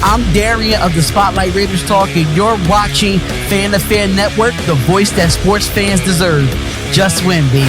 I'm Darian of the Spotlight Raiders Talk, and you're watching Fan to Fan Network, the voice that sports fans deserve. Just win, baby.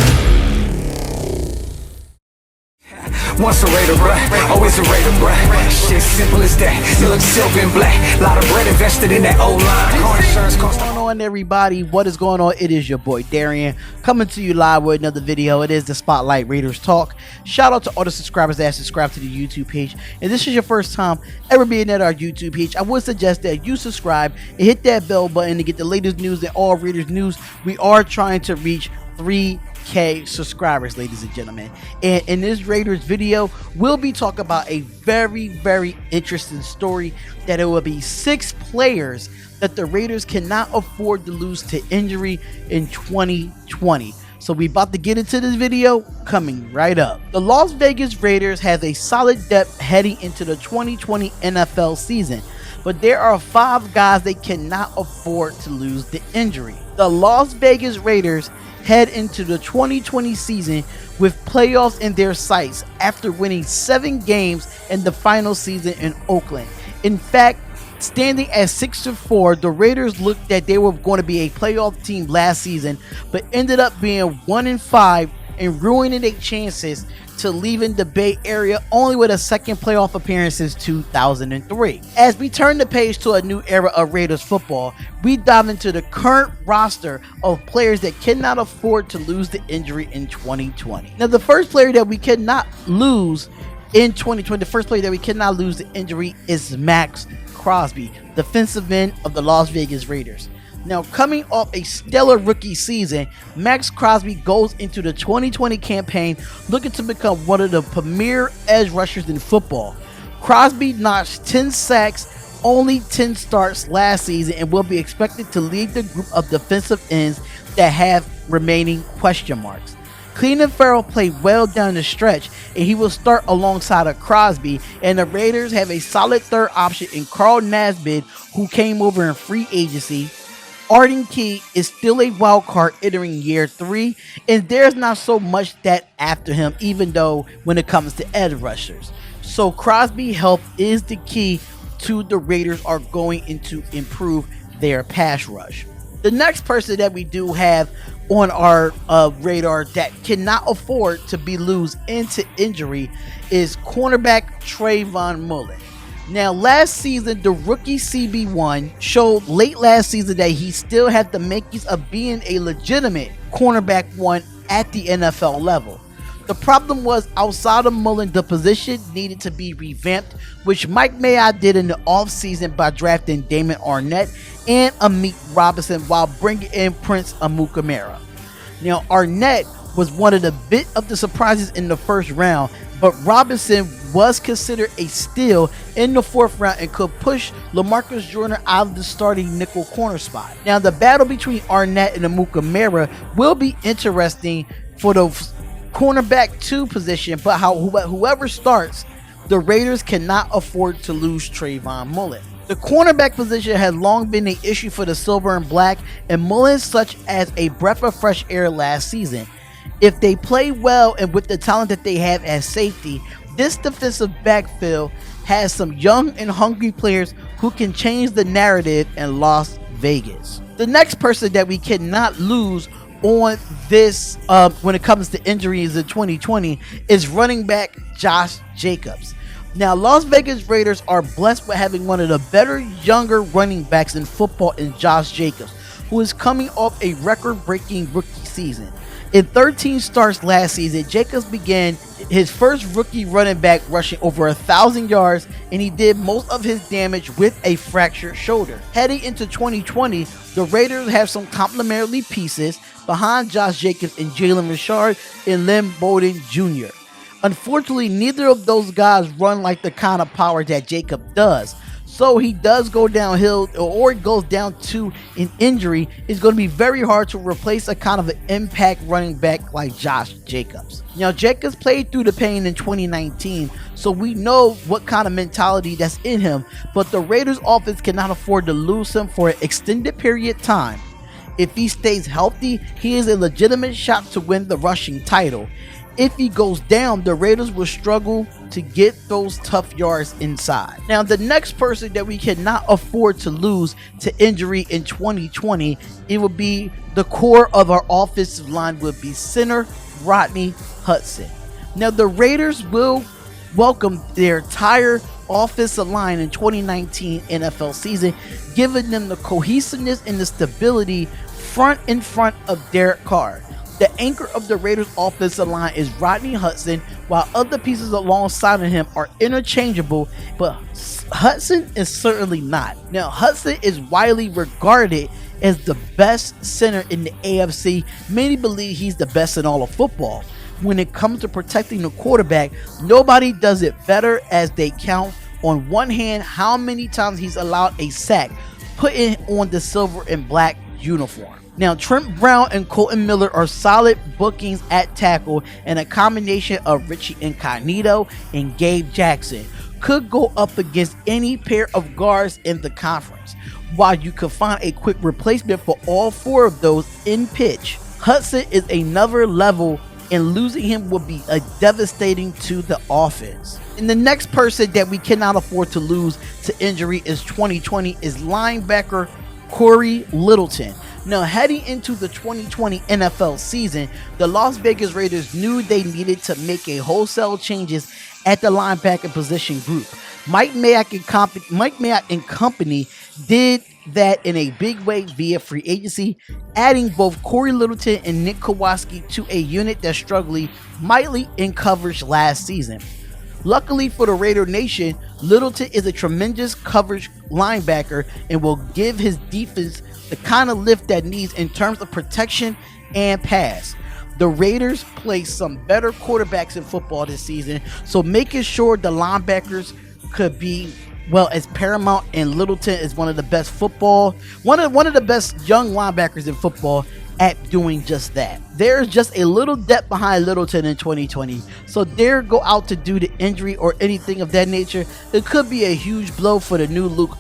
Once a Raider, bruh, always a Raider, bruh. Shit simple as that. You look silver and black. Lot of bread invested in that old line. Car insurance cost. What's going on, everybody? What is going on? It is your boy Darian coming to you live with another video. It is the Spotlight Raiders Talk. Shout out to all the subscribers that subscribe to the YouTube page. And this is your first time ever being at our YouTube page, I would suggest that you subscribe and hit that bell button to get the latest news and all Raiders news. We are trying to reach 3K subscribers, ladies and gentlemen, and in this Raiders video we'll be talking about a very interesting story, that it will be 6 players that the Raiders cannot afford to lose to injury in 2020. So we about to get into this video coming right up. The Las Vegas Raiders has a solid depth heading into the 2020 NFL season, but there are 5 guys they cannot afford to lose to injury. The Las Vegas Raiders head into the 2020 season with playoffs in their sights after winning 7 games in the final season in Oakland. In fact, standing at 6-4, the Raiders looked that they were going to be a playoff team last season, but ended up being 1-5 and ruining their chances to leaving the Bay Area only with a second playoff appearance since 2003. As we turn the page to a new era of Raiders football, we dive into the current roster of players that cannot afford to lose the injury in 2020. Now, the first player that we cannot lose in 2020, the first player that we cannot lose the injury is Maxx Crosby, defensive end of the Las Vegas Raiders. Now, coming off a stellar rookie season, Maxx Crosby goes into the 2020 campaign looking to become one of the premier edge rushers in football. Crosby notched 10 sacks, only 10 starts last season, and will be expected to lead the group of defensive ends that have remaining question marks. Clelin Ferrell played well down the stretch, and he will start alongside of Crosby, and the Raiders have a solid third option in Carl Nassib, who came over in free agency. Arden Key is still a wild card entering year 3, and there's not so much that after him, even though when it comes to edge rushers. So Crosby health is the key to the Raiders are going into improve their pass rush. The next person that we do have on our radar that cannot afford to be lose into injury is cornerback Trayvon Mullen. Now, last season, the rookie CB1 showed late last season that he still had the makings of being a legitimate cornerback 1 at the NFL level. The problem was, outside of Mullen, the position needed to be revamped, which Mike Mayock did in the offseason by drafting Damon Arnett and Amit Robinson while bringing in Prince Amukamara. Now, Arnett was one of the bit of the surprises in the first round, but Robinson was considered a steal in the 4th round and could push LaMarcus Joyner out of the starting nickel corner spot. Now, the battle between Arnett and Amukamara will be interesting for the cornerback 2 position, but whoever starts, the Raiders cannot afford to lose Trayvon Mullen. The cornerback position has long been an issue for the silver and black, and Mullen such as a breath of fresh air last season. If they play well and with the talent that they have as safety, this defensive backfield has some young and hungry players who can change the narrative in Las Vegas. The next person that we cannot lose on this when it comes to injuries in 2020 is running back Josh Jacobs. Now, Las Vegas Raiders are blessed with having one of the better younger running backs in football in Josh Jacobs, who is coming off a record-breaking rookie season. In 13 starts last season, Jacobs began his first rookie running back rushing over 1,000 yards, and he did most of his damage with a fractured shoulder. Heading into 2020, the Raiders have some complementary pieces behind Josh Jacobs and Jalen Richard and Lynn Bowden Jr. Unfortunately, neither of those guys run like the kind of power that Jacob does. So he does go downhill, or it goes down to an injury. It's going to be very hard to replace a kind of an impact running back like Josh Jacobs. Now, Jacobs played through the pain in 2019, so we know what kind of mentality that's in him, but the Raiders offense cannot afford to lose him for an extended period of time. If he stays healthy, he is a legitimate shot to win the rushing title. If he goes down, the Raiders will struggle to get those tough yards inside. Now, the next person that we cannot afford to lose to injury in 2020, it would be the core of our offensive line would be center Rodney Hudson. Now, the Raiders will welcome their entire offensive line in 2019 NFL season, giving them the cohesiveness and the stability in front of Derek Carr. The anchor of the Raiders offensive line is Rodney Hudson, while other pieces alongside of him are interchangeable, but Hudson is certainly not. Now, Hudson is widely regarded as the best center in the AFC. Many believe he's the best in all of football. When it comes to protecting the quarterback, nobody does it better, as they count on one hand how many times he's allowed a sack, putting on the silver and black uniform. Now, Trent Brown and Colton Miller are solid bookings at tackle, and a combination of Richie Incognito and Gabe Jackson could go up against any pair of guards in the conference. While you could find a quick replacement for all four of those in pitch, Hudson is another level, and losing him would be devastating to the offense. And the next person that we cannot afford to lose to injury is 2020 is linebacker Cory Littleton. Now, heading into the 2020 NFL season, the Las Vegas Raiders knew they needed to make a wholesale changes at the linebacker position group. Mike Mayock and company did that in a big way via free agency, adding both Cory Littleton and Nick Kowalski to a unit that struggled mightily in coverage last season. Luckily for the Raider Nation, Littleton is a tremendous coverage linebacker and will give his defense the kind of lift that needs in terms of protection and pass. The Raiders play some better quarterbacks in football this season, so making sure the linebackers could be as paramount, and Littleton is one of the best one of the best young linebackers in football at doing just that. There's just a little depth behind Littleton in 2020, so dare go out to do the injury or anything of that nature, it could be a huge blow for the new look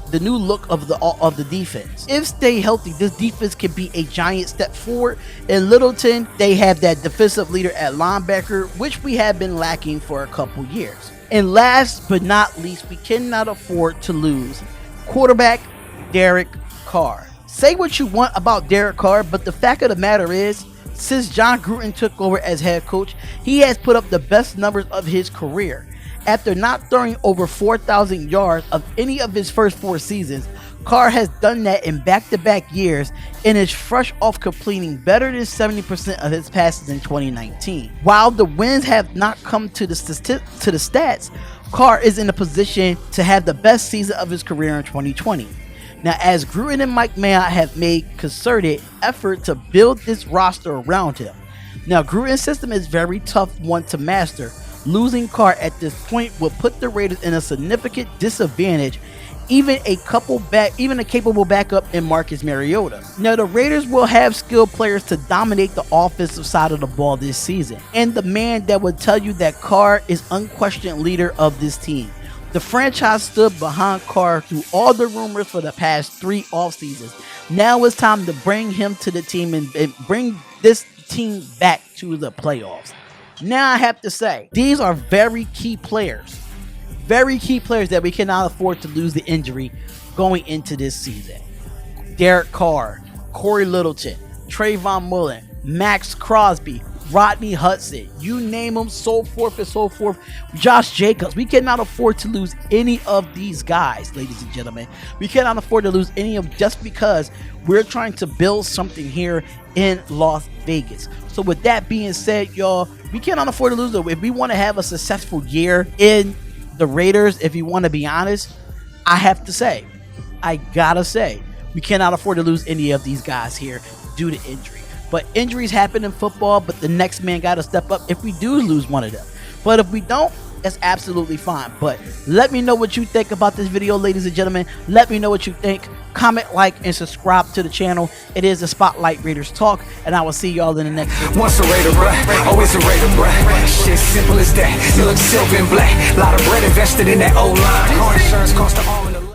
of the defense. If stay healthy, this defense can be a giant step forward. In Littleton, they have that defensive leader at linebacker, which we have been lacking for a couple years. And last but not least, we cannot afford to lose quarterback Derek Carr. Say what you want about Derek Carr, but the fact of the matter is, since John Gruden took over as head coach, he has put up the best numbers of his career. After not throwing over 4,000 yards of any of his first 4 seasons, Carr has done that in back-to-back years and is fresh off completing better than 70% of his passes in 2019. While the wins have not come to the stats, Carr is in a position to have the best season of his career in 2020. Now, as Gruden and Mike Mayock have made concerted effort to build this roster around him. Now, Gruden's system is very tough one to master. Losing Carr at this point will put the Raiders in a significant disadvantage, even a capable backup in Marcus Mariota. Now, the Raiders will have skilled players to dominate the offensive side of the ball this season, and the man that would tell you that Carr is unquestioned leader of this team. The franchise stood behind Carr through all the rumors for the past 3 off seasons. Now it's time to bring him to the team and bring this team back to the playoffs. Now I have to say, these are very key players that we cannot afford to lose the injury going into this season. Derek Carr, Cory Littleton, Trayvon Mullen, Max Crosby, Rodney Hudson, you name them, so forth and so forth. Josh Jacobs. We cannot afford to lose any of these guys, ladies and gentlemen. We cannot afford to lose any of them just because we're trying to build something here in Las Vegas. So with that being said, y'all, we cannot afford to lose them. If we want to have a successful year in the Raiders, if you want to be honest, I gotta say, we cannot afford to lose any of these guys here due to injury. But injuries happen in football, but the next man got to step up if we do lose one of them. But if we don't, that's absolutely fine. But let me know what you think about this video, ladies and gentlemen. Let me know what you think. Comment, like, and subscribe to the channel. It is the Spotlight Raiders Talk, and I will see y'all in the next video. Once a Raider, bruh, always a Raider, bruh. Shit simple as that. You look silver and black. Lot of bread invested in that old line. Car insurance cost the all.